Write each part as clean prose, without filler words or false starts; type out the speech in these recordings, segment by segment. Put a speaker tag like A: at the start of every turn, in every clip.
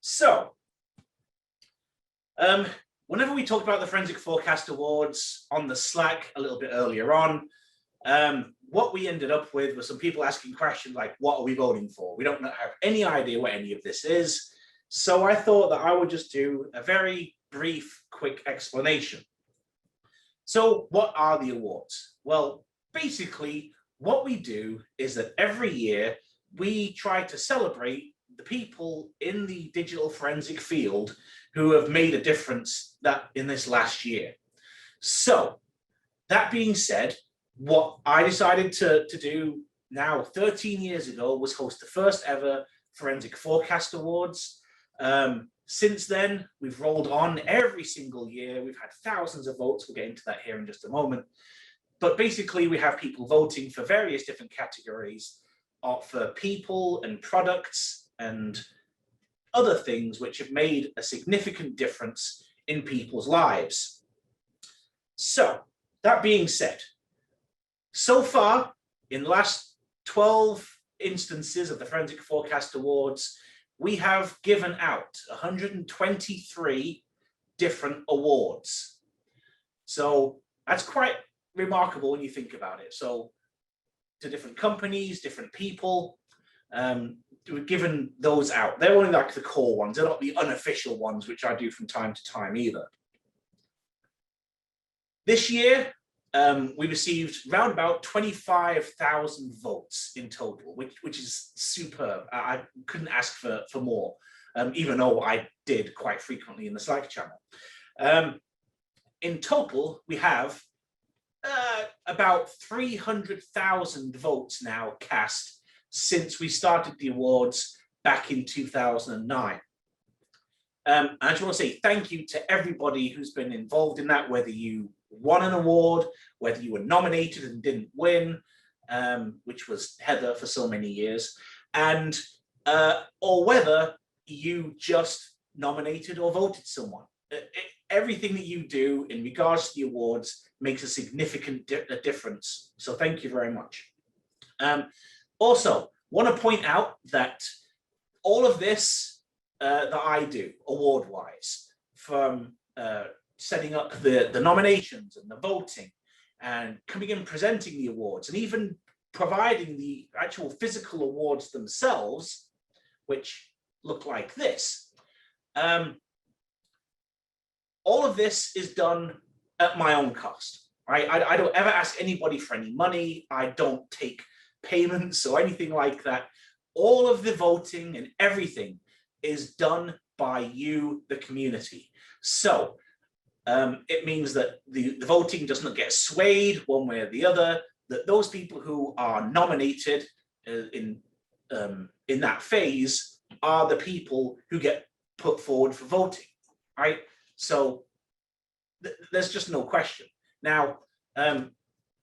A: So, whenever we talked about the Forensic Forecast Awards on the Slack a little bit earlier on, what we ended up with was some people asking questions like, what are we voting for? We don't have any idea what any of this is. So I thought that I would just do a very brief, quick explanation. So what are the awards? Well, basically, what we do is that every year we try to celebrate the people in the digital forensic field who have made a difference in this last year. So that being said, what I decided to do now 13 years ago was host the first ever Forensic Forecast Awards. Since then, we've rolled on every single year. We've had thousands of votes. We'll get into that here in just a moment. But basically, we have people voting for various different categories for people and products and other things which have made a significant difference in people's lives. So, that being said, so far, in the last 12 instances of the Forensic Forecast Awards, we have given out 123 different awards. So that's quite remarkable when you think about it. So to different companies, different people, we've given those out. They're only like the core ones. They're not the unofficial ones, which I do from time to time either. This year, we received around about 25,000 votes in total, which is superb. I couldn't ask for more, even though I did quite frequently in the Slack channel. In total, we have about 300,000 votes now cast since we started the awards back in 2009. I just want to say thank you to everybody who's been involved in that, whether you won an award, whether you were nominated and didn't win, which was Heather for so many years, and or whether you just nominated or voted someone. Everything that you do in regards to the awards makes a significant difference. So thank you very much. Also, want to point out that all of this that I do award-wise, from setting up the nominations and the voting and coming and presenting the awards and even providing the actual physical awards themselves, which look like this. All of this is done at my own cost, right? I don't ever ask anybody for any money. I don't take payments or anything like that. All of the voting and everything is done by you, the community. So it means that the voting does not get swayed one way or the other, that those people who are nominated in that phase are the people who get put forward for voting, right? So there's just no question. Now,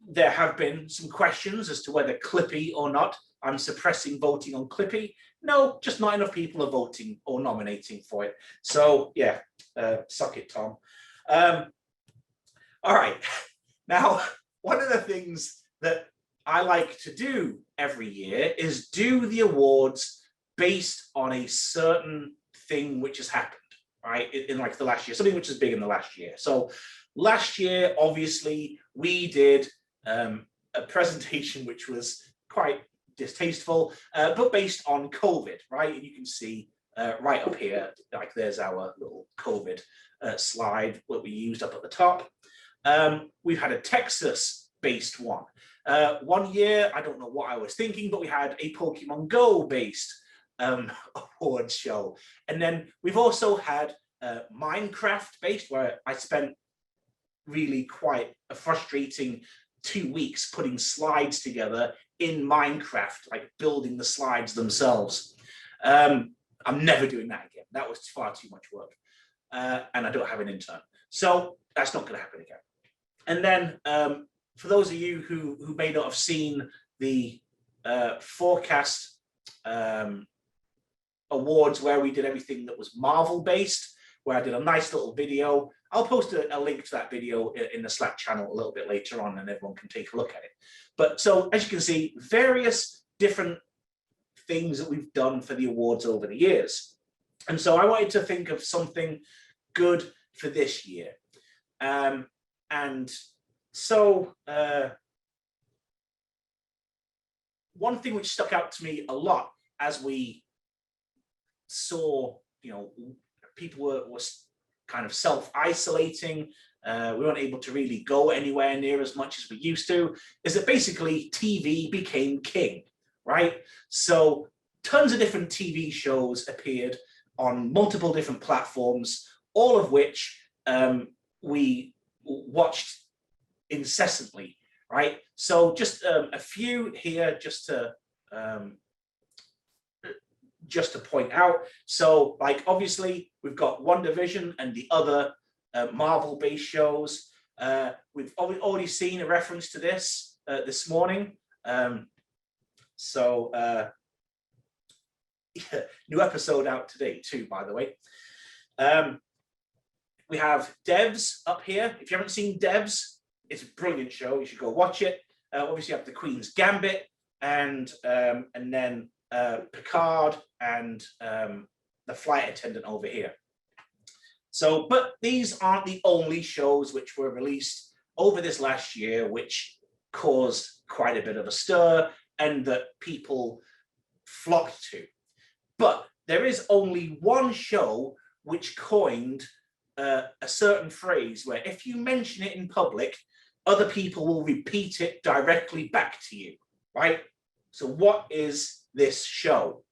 A: there have been some questions as to whether Clippy or not. I'm suppressing voting on Clippy. No, just not enough people are voting or nominating for it. So yeah, suck it, Tom. All right, now, one of the things that I like to do every year is do the awards based on a certain thing which has happened, right, in like the last year, something which is big in the last year. So last year, obviously, we did a presentation which was quite distasteful, but based on COVID, right? And you can see right up here, like there's our little COVID slide that we used up at the top. We've had a Texas-based one. One year, I don't know what I was thinking, but we had a Pokemon Go-based award show. And then we've also had Minecraft-based, where I spent really quite a frustrating 2 weeks putting slides together in Minecraft, like building the slides themselves. I'm never doing that again. That was far too much work. And I don't have an intern. So that's not going to happen again. And then for those of you who may not have seen the forecast awards where we did everything that was Marvel based, where I did a nice little video. I'll post a link to that video in the Slack channel a little bit later on, and everyone can take a look at it. But so as you can see, various different things that we've done for the awards over the years. And so I wanted to think of something good for this year. And so one thing which stuck out to me a lot as we saw, people were kind of self-isolating, we weren't able to really go anywhere near as much as we used to, is that basically TV became king, right? So tons of different TV shows appeared on multiple different platforms, all of which we watched incessantly, right? So just a few here just to point out. So like, obviously we've got WandaVision and the other Marvel-based shows. We've already seen a reference to this this morning. New episode out today too, by the way. We have Devs up here. If you haven't seen Devs, it's a brilliant show. You should go watch it. Obviously, you have the Queen's Gambit, and then Picard and the flight attendant over here. So, but these aren't the only shows which were released over this last year, which caused quite a bit of a stir and that people flocked to. But there is only one show which coined a certain phrase where if you mention it in public, other people will repeat it directly back to you, right? So what is this show?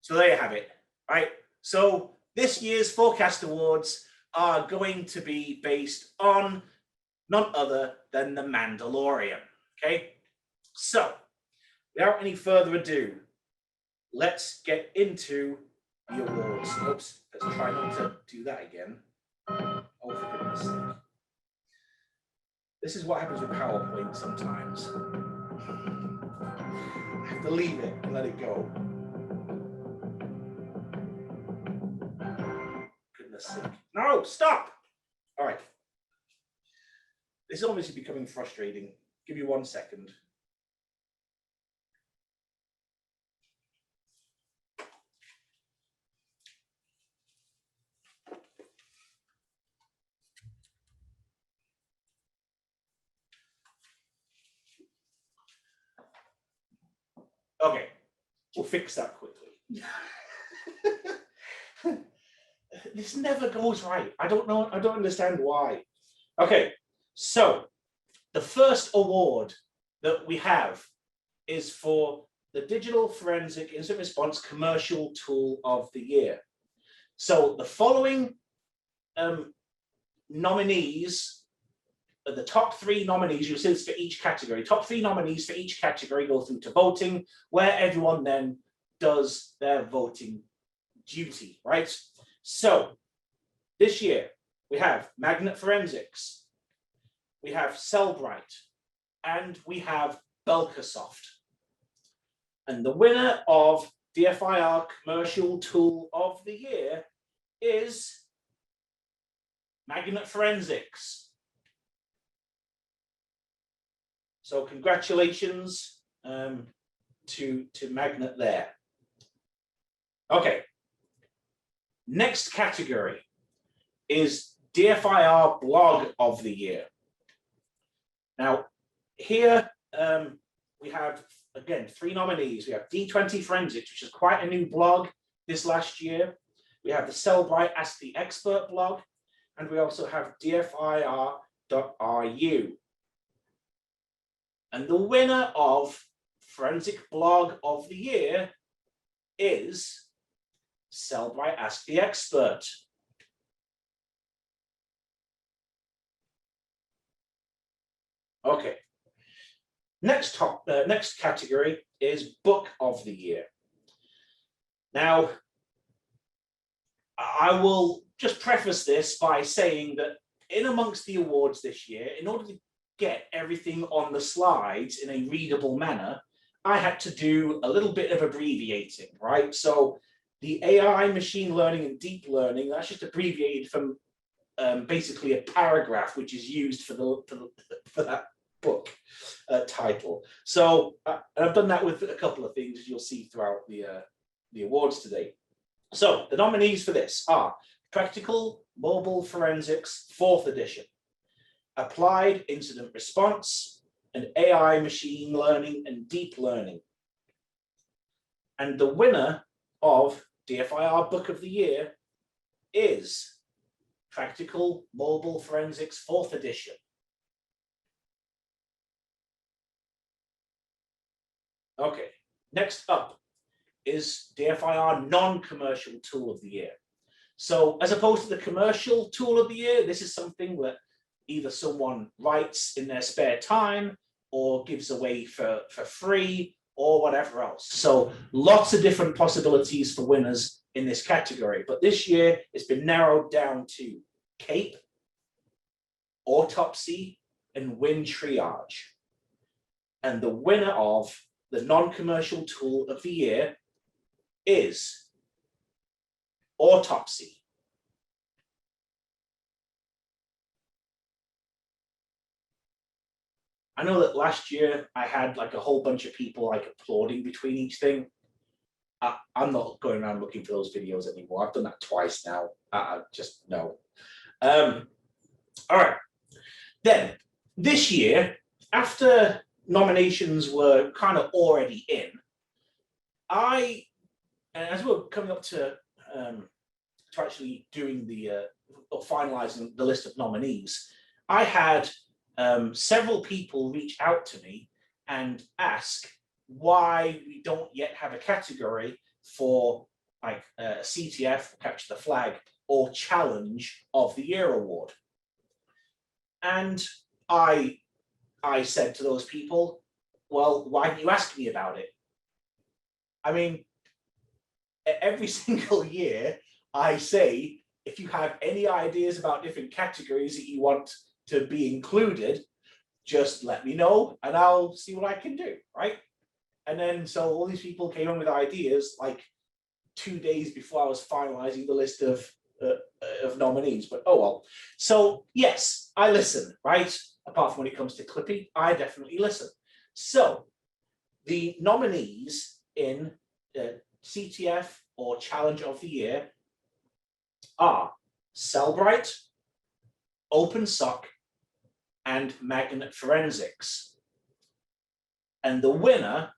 A: So there you have it, right? So this year's Forecast Awards are going to be based on none other than The Mandalorian, okay? So without any further ado, let's get into the awards. Oops, let's try not to do that again. Oh, for goodness sake. This is what happens with PowerPoint sometimes. I have to leave it and let it go. Goodness sake. No, stop! All right. This is obviously becoming frustrating. Give me 1 second. Okay, we'll fix that quickly. This never goes right. I don't know. I don't understand why. Okay, so the first award that we have is for the Digital Forensic Incident Response Commercial Tool of the Year. So the following nominees, the top 3 nominees, you'll see this for each category. Top 3 nominees for each category go through to voting, where everyone then does their voting duty, right? So this year we have Magnet Forensics, we have Cellebrite, and we have Belkasoft. And the winner of DFIR Commercial Tool of the Year is Magnet Forensics. So congratulations to Magnet there. Okay. Next category is DFIR Blog of the Year. Now, here we have, again, 3 nominees. We have D20 Forensics, which is quite a new blog this last year. We have the Cellebrite Ask the Expert blog, and we also have DFIR.ru. And the winner of Forensic Blog of the Year is Cellebrite Ask the Expert. Okay. Next category is Book of the Year. Now, I will just preface this by saying that in amongst the awards this year, in order to get everything on the slides in a readable manner, I had to do a little bit of abbreviating, right? So The AI, machine learning, and deep learning, that's just abbreviated from basically a paragraph which is used for that book title. So I've done that with a couple of things, as you'll see throughout the awards today. So the nominees for this are Practical Mobile Forensics 4th edition, Applied Incident Response, and AI, Machine Learning, and Deep Learning. And the winner of DFIR Book of the Year is Practical Mobile Forensics 4th edition. Okay, next up is DFIR Non-Commercial Tool of the Year. So as opposed to the commercial tool of the year, this is something that either someone writes in their spare time or gives away for free or whatever else. So lots of different possibilities for winners in this category. But this year it's been narrowed down to CAPE, Autopsy, and Win Triage. And the winner of the non-commercial tool of the year is Autopsy. I know that last year I had like a whole bunch of people like applauding between each thing. I'm not going around looking for those videos anymore. I've done that twice now. I just no. All right. Then this year, after nominations were kind of already in, as we're coming up to actually doing or finalizing the list of nominees, I had several people reach out to me and ask why we don't yet have a category for like CTF, Capture the Flag, or Challenge of the Year award. And I said to those people, well, why didn't you ask me about it? I mean, every single year I say, if you have any ideas about different categories that you want to be included, just let me know and I'll see what I can do, right? And then so all these people came in with ideas like 2 days before I was finalizing the list of nominees, but oh well. So yes, I listen, right? Apart from when it comes to clipping, I definitely listen. So the nominees in CTF or Challenge of the Year are Cellebrite, OpenSock, and Magnet Forensics. And the winner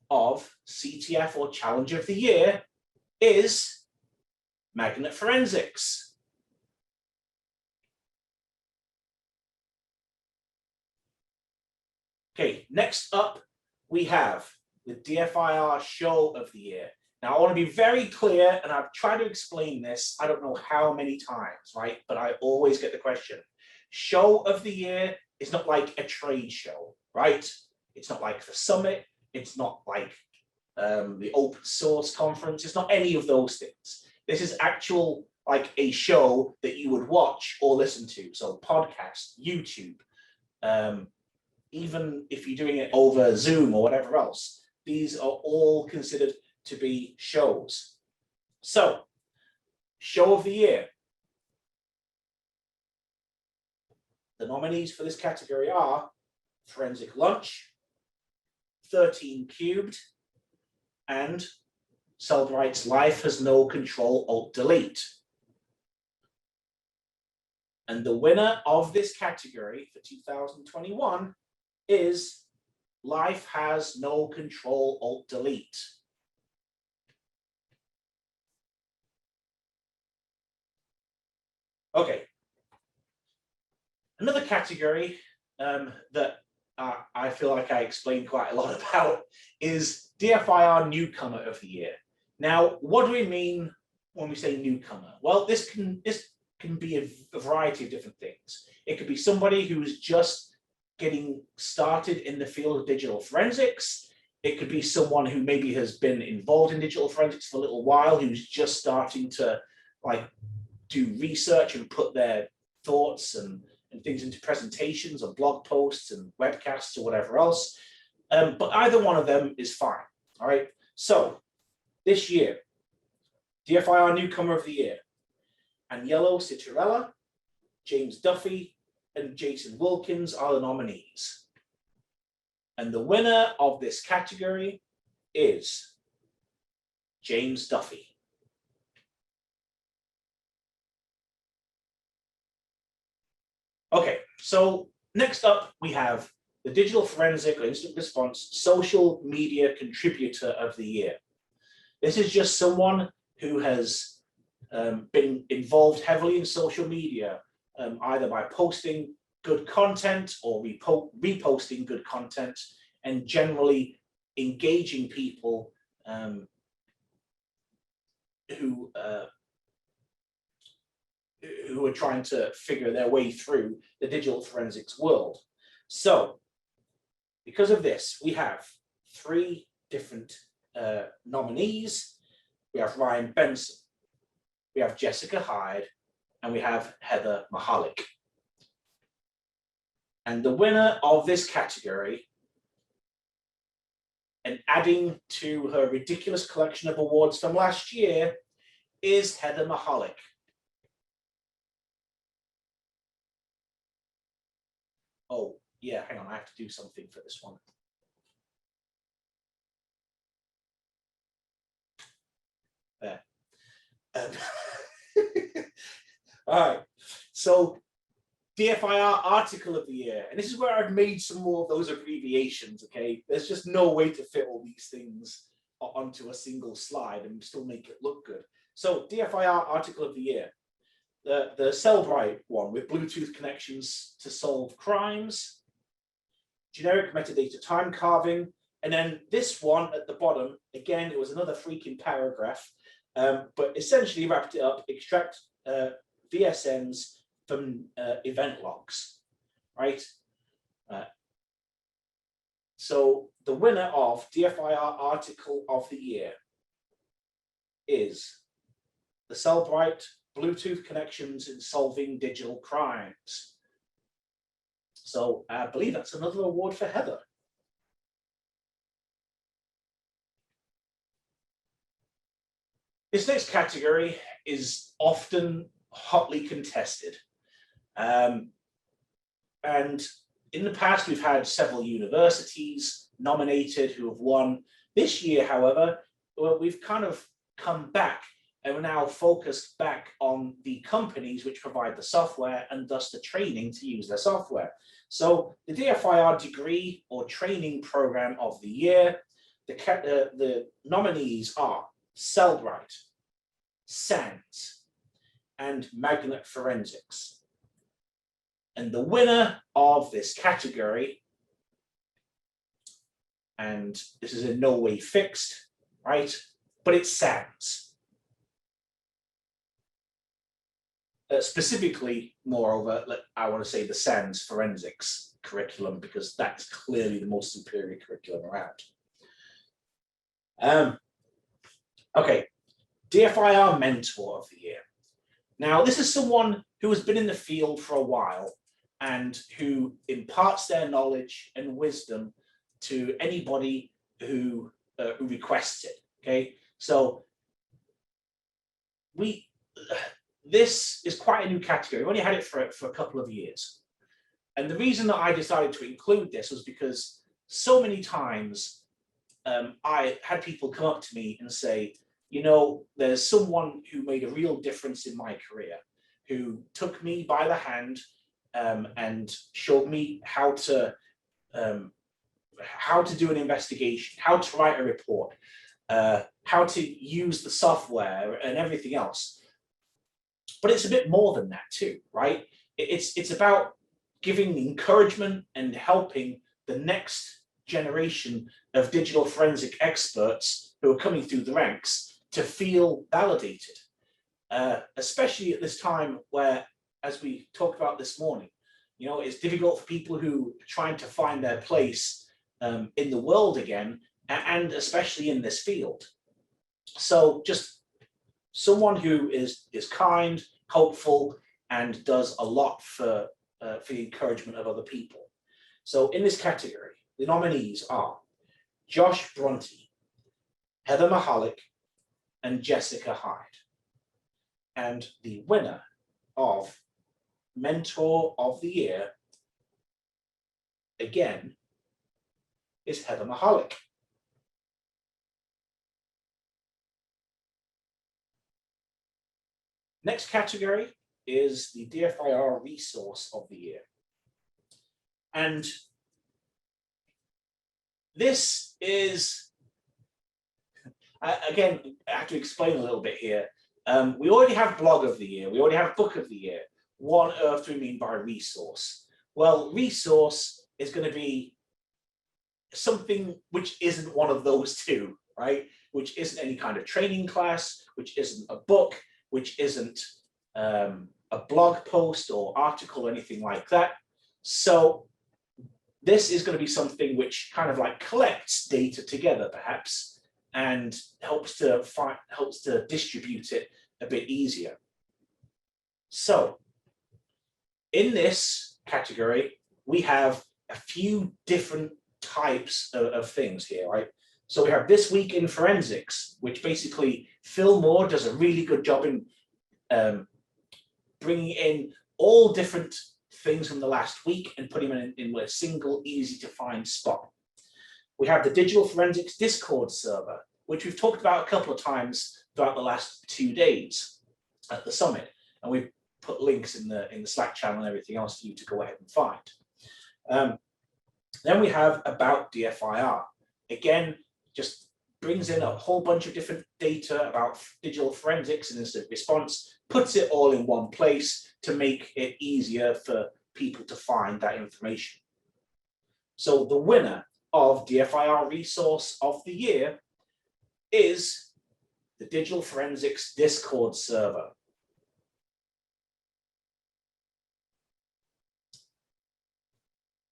A: of CTF or Challenge of the Year is Magnet Forensics. Okay, next up we have the DFIR Show of the Year. Now I want to be very clear, and I've tried to explain this, I don't know how many times, right? But I always get the question. Show of the Year is not like a trade show, right? It's not like the summit. It's not like the open source conference. It's not any of those things. This is actual like a show that you would watch or listen to. So podcast, YouTube, even if you're doing it over Zoom or whatever else, these are all considered to be shows. So, Show of the Year. The nominees for this category are Forensic Lunch, 13 Cubed, and Cellebrite's Life Has No Ctrl-Alt-Delete. And the winner of this category for 2021 is Life Has No Ctrl-Alt-Delete. Okay. Another category that I feel like I explained quite a lot about is DFIR Newcomer of the Year. Now, what do we mean when we say newcomer? Well, this can be a variety of different things. It could be somebody who's just getting started in the field of digital forensics. It could be someone who maybe has been involved in digital forensics for a little while, who's just starting to like do research and put their thoughts and things into presentations or blog posts and webcasts or whatever else. But either one of them is fine. All right. So this year, DFIR Newcomer of the Year, Aniello Citarella, James Duffy, and Jason Wilkins are the nominees. And the winner of this category is James Duffy. Okay, so next up we have the Digital Forensic or Instant Response Social Media Contributor of the Year. This is just someone who has been involved heavily in social media, either by posting good content or reposting good content, and generally engaging people who are trying to figure their way through the digital forensics world. So, because of this, we have 3 different nominees. We have Ryan Benson, we have Jessica Hyde, and we have Heather Mahalik. And the winner of this category, and adding to her ridiculous collection of awards from last year, is Heather Mahalik. Oh, yeah, hang on, I have to do something for this one. There. All right, so DFIR Article of the Year, and this is where I've made some more of those abbreviations, okay? There's just no way to fit all these things onto a single slide and still make it look good. So DFIR Article of the Year, the Cellebrite one with Bluetooth connections to solve crimes, generic metadata time carving, and then this one at the bottom, again, it was another freaking paragraph, but essentially wrapped it up, extract VSNs from event logs, right? So the winner of DFIR Article of the Year is the Cellebrite Bluetooth connections in solving digital crimes. So I believe that's another award for Heather. This next category is often hotly contested. And in the past, we've had several universities nominated who have won. This year, however, we've kind of come back and we're now focused back on the companies which provide the software and thus the training to use their software. So the DFIR degree or training program of the year, the nominees are Cellebrite, SANS, and Magnet Forensics. And the winner of this category, and this is in no way fixed, right? But it's SANS. Specifically, moreover, I want to say the SANS Forensics curriculum, because that's clearly the most superior curriculum around. Okay, DFIR Mentor of the Year. Now, this is someone who has been in the field for a while and who imparts their knowledge and wisdom to anybody who requests it, okay? So this is quite a new category. We've only had it for a couple of years. And the reason that I decided to include this was because so many times I had people come up to me and say, you know, there's someone who made a real difference in my career, who took me by the hand and showed me how to do an investigation, how to write a report, how to use the software and everything else. But it's a bit more than that too, right? It's about giving encouragement and helping the next generation of digital forensic experts who are coming through the ranks to feel validated, especially at this time where, as we talked about this morning, you know, it's difficult for people who are trying to find their place in the world again, and especially in this field. So just someone who is kind, hopeful, and does a lot for the encouragement of other people. So in this category, the nominees are Josh Bronte, Heather Mahalik, and Jessica Hyde. And the winner of Mentor of the Year, again, is Heather Mahalik. Next category is the DFIR Resource of the Year. And this is, again, I have to explain a little bit here. We already have Blog of the Year. We already have Book of the Year. What on earth do we mean by resource? Well, resource is going to be something which isn't one of those two, right? Which isn't any kind of training class, which isn't a book, which isn't a blog post or article or anything like that. So this is going to be something which kind of like collects data together, perhaps, and helps to distribute it a bit easier. So in this category, we have a few different types of things here, right? So we have This Week in Forensics, which basically Phil Moore does a really good job in bringing in all different things from the last week and putting them in a single, easy to find spot. We have the Digital Forensics Discord server, which we've talked about a couple of times throughout the last 2 days at the summit, and we've put links in the Slack channel and everything else for you to go ahead and find. Then we have About DFIR. Again, just brings in a whole bunch of different data about digital forensics and incident response, puts it all in one place to make it easier for people to find that information. So the winner of DFIR Resource of the Year is the Digital Forensics Discord server.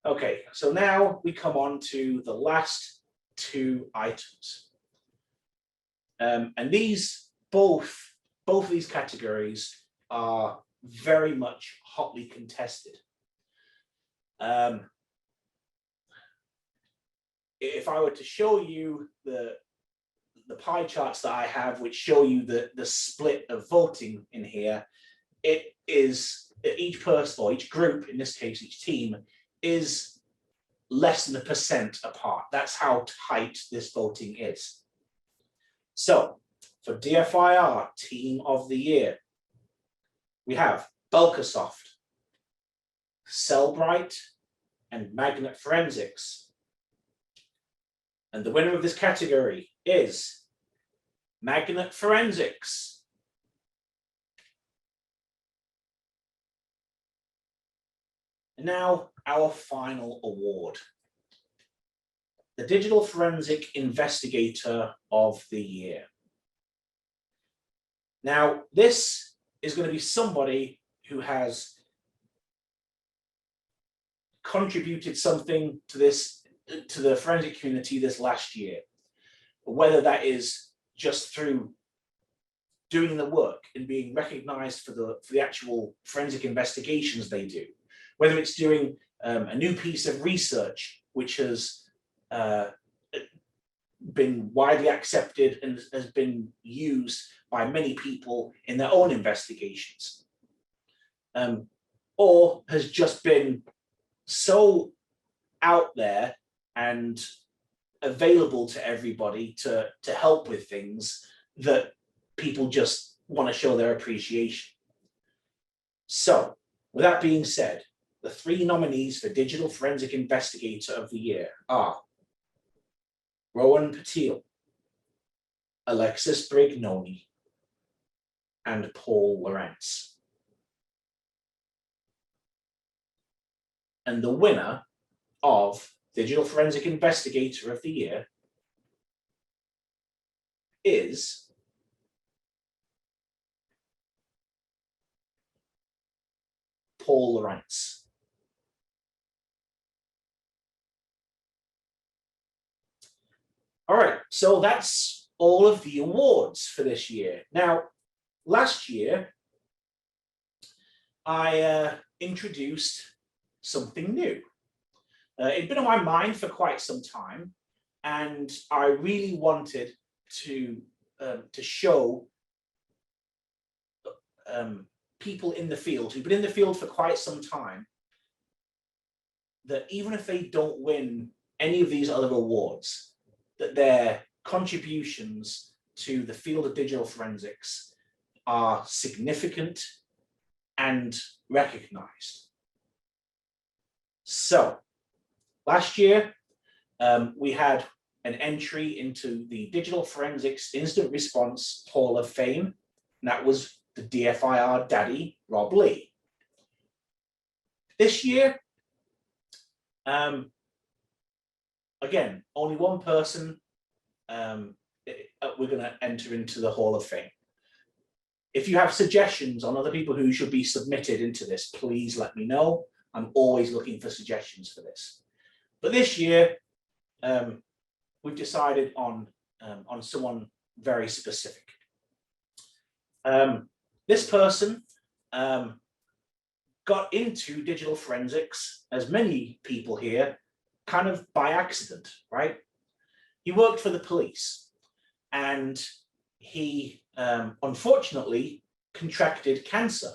A: Okay, so now we come on to the last two items. And these both of these categories are very much hotly contested. If I were to show you the pie charts that I have, which show you the split of voting in here, it is each person, or each group, in this case, each team, is less than 1% apart. That's how tight this voting is. So for DFIR Team of the Year, we have Bulkasoft, Cellebrite, and Magnet Forensics. And the winner of this category is Magnet Forensics. And now our final award, the Digital Forensic Investigator of the Year. Now, this is going to be somebody who has contributed something to the forensic community this last year, whether that is just through doing the work and being recognized for the actual forensic investigations they do, whether it's doing a new piece of research which has been widely accepted and has been used by many people in their own investigations, or has just been so out there and available to everybody to help with things that people just want to show their appreciation. So, with that being said, the three nominees for Digital Forensic Investigator of the Year are Rowan Patil, Alexis Brignoni, and Paul Lorentz. And the winner of Digital Forensic Investigator of the Year is Paul Lorentz. All right, so that's all of the awards for this year. Now, last year, I introduced something new. It'd been on my mind for quite some time, and I really wanted to show people in the field who've been in the field for quite some time that even if they don't win any of these other awards, that their contributions to the field of digital forensics are significant and recognized. So last year, we had an entry into the Digital Forensics Incident Response Hall of Fame, and that was the DFIR daddy, Rob Lee. This year, again, only one person we're going to enter into the Hall of Fame. If you have suggestions on other people who should be submitted into this, please let me know. I'm always looking for suggestions for this. But this year, we've decided on someone very specific. This person got into digital forensics, as many people here, kind of by accident, right? He worked for the police, and he unfortunately contracted cancer.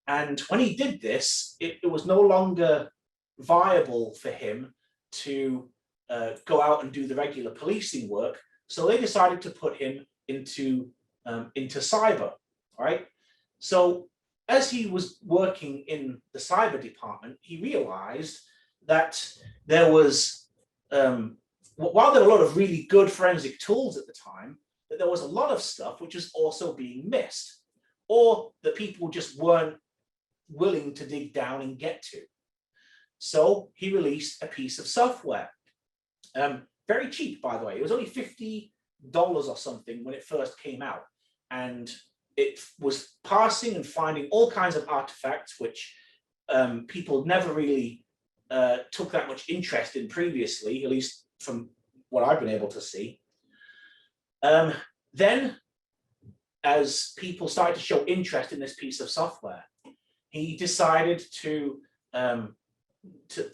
A: And when he did this, it was no longer viable for him to go out and do the regular policing work. So they decided to put him into cyber, right? So as he was working in the cyber department, he realized that there was, while there were a lot of really good forensic tools at the time, that there was a lot of stuff which was also being missed, or that people just weren't willing to dig down and get to. So he released a piece of software, very cheap, by the way. It was only $50 or something when it first came out. And it was parsing and finding all kinds of artifacts, which people never really took that much interest in previously, at least from what I've been able to see. Then, as people started to show interest in this piece of software, he decided to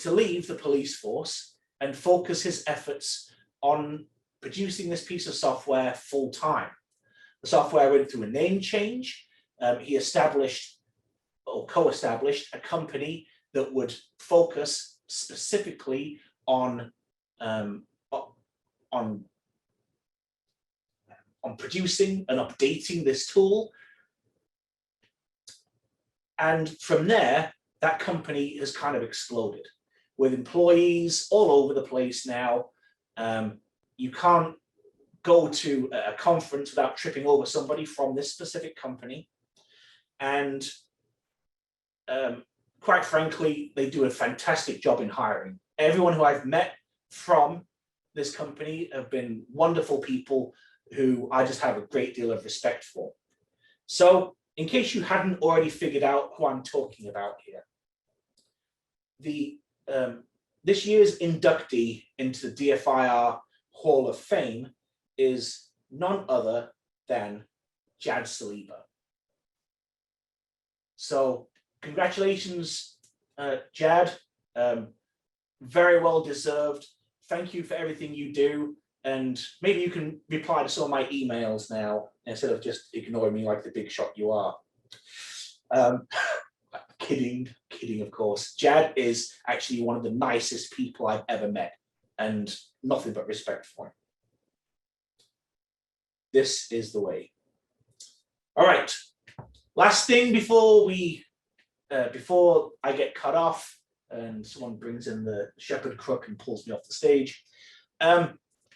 A: leave the police force and focus his efforts on producing this piece of software full time. The software went through a name change. He established or co-established a company that would focus specifically on producing and updating this tool. And from there, that company has kind of exploded with employees all over the place now. You can't go to a conference without tripping over somebody from this specific company. And quite frankly, they do a fantastic job in hiring. Everyone who I've met from this company have been wonderful people who I just have a great deal of respect for. So in case you hadn't already figured out who I'm talking about here, this year's inductee into the DFIR Hall of Fame is none other than Jad Saliba. So congratulations, Jad. Very well deserved. Thank you for everything you do. And maybe you can reply to some of my emails now instead of just ignoring me like the big shot you are. Kidding, of course. Jad is actually one of the nicest people I've ever met, and nothing but respect for him. This is the way. All right. Last thing before I get cut off and someone brings in the shepherd crook and pulls me off the stage.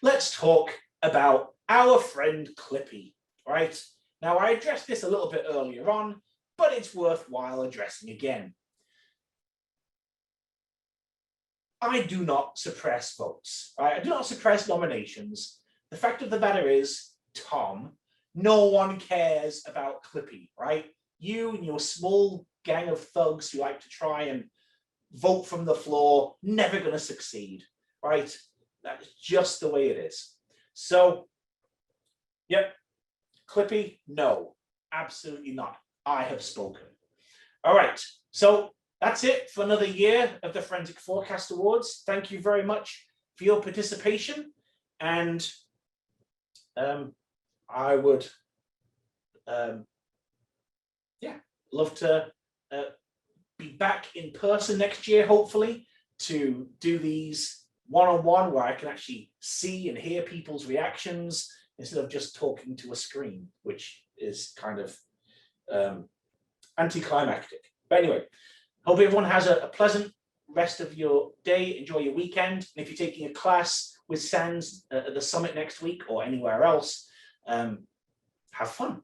A: Let's talk about our friend Clippy, right? Now, I addressed this a little bit earlier on, but it's worthwhile addressing again. I do not suppress votes, right? I do not suppress nominations. The fact of the matter is, Tom, no one cares about Clippy, right? You and your small gang of thugs who like to try and vote from the floor, never going to succeed, right? That is just the way it is. So, yep, Clippy, no, absolutely not. I have spoken. All right, so that's it for another year of the Forensic Forecast Awards. Thank you very much for your participation. And I would, love to be back in person next year, hopefully, to do these one-on-one where I can actually see and hear people's reactions instead of just talking to a screen, which is kind of anticlimactic. But anyway, hope everyone has a pleasant rest of your day. Enjoy your weekend. And if you're taking a class with Sans at the summit next week or anywhere else, have fun.